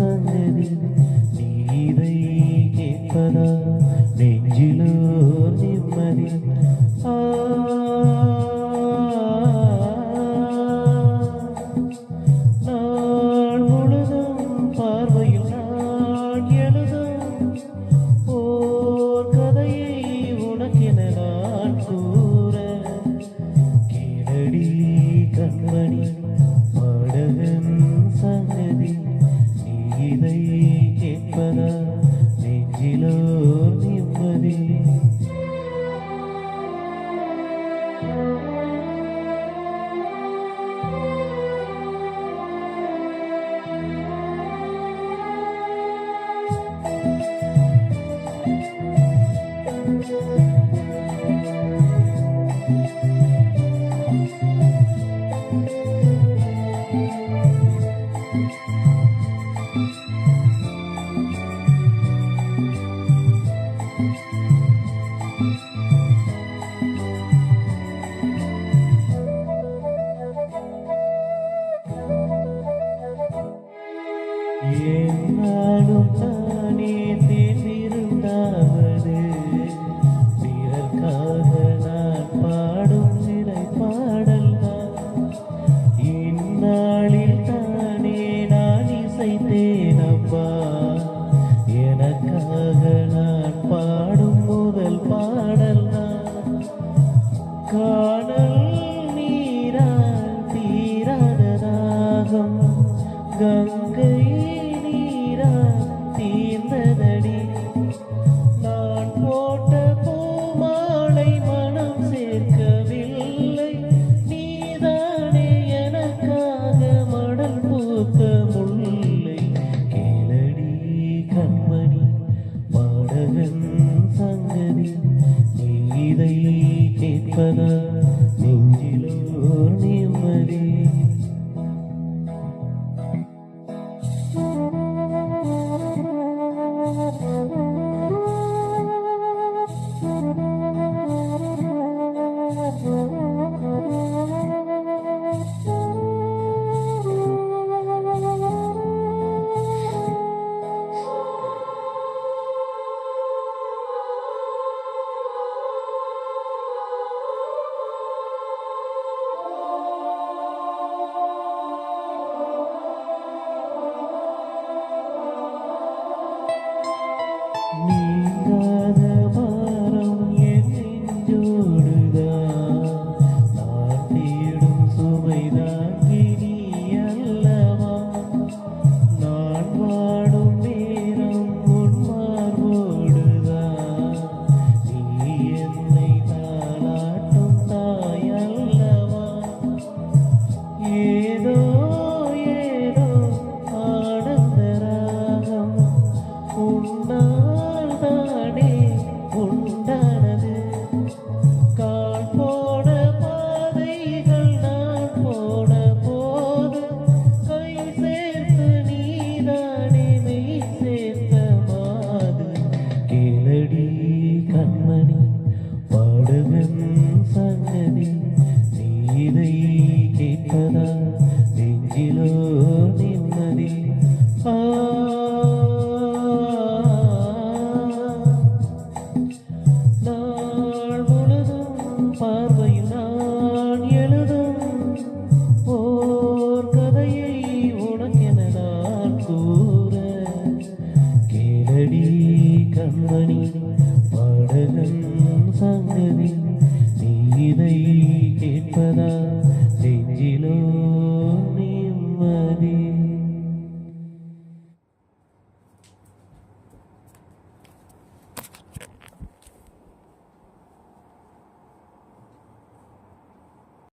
சங்கதி நீதை கேட்பதா நெஞ்சிலோ நிம்மதி நாள் முழுதும் பார்வையில் நான் எழுதும் ஓர் கதையை உனக்கென நான் கூற கேளடி கண்மணி பாடகன் சங்கதி நீதை கேட்பதா நெஞ்சிலோ நிம்மதி என்னாலும் தானே தேர்ந்திருந்தாவது பிறர்க்காக நான் பாடும் சிறை பாடல் தான் இந்நாளில் தானே நான் இசைத்தேன் அப்பா எனக்காக நான் பாடும் முதல் பாடல் தான் காணல் நீரால் தீராத தாகம் கங்கை தீர்ந்ததடி நான் போட்ட பூமாலை மனம் சேர்க்கவில்லை நீதானே எனக்காக மடல் பூத்த முல்லை கேளடி கண்மணி பாடகன் சங்கதி நீதை கேட்பதா நெஞ்சிலோ நிம்மதி நீங்காத பாரம் என் நெஞ்சோடுதான் நான் தேடும் சுமைதாங்கி நீ அல்லவா நான் வாடும் நேரம் உன் மார்போடுதான் நீ என்னை தாளாட்டும் தாய் அல்லவா ஏதோ ஏதோ ஆனந்த ராகம் உன்னால் தானே உண்டானது கால் போன பாதைகள் நான் போன போது கை சேர்த்து நீதானே மெய் சேர்த்த மாது கேளடி கண்மணி பாடகன் சங்கதி நீதை கேட்பதா நெஞ்சிலோ நிம்மதி நாள் முழுதும் பார்வையில் நான் எழுதும் ஓர் கதையை உனக்கென நான் கூற கேளடி கண்மணி பாடகன்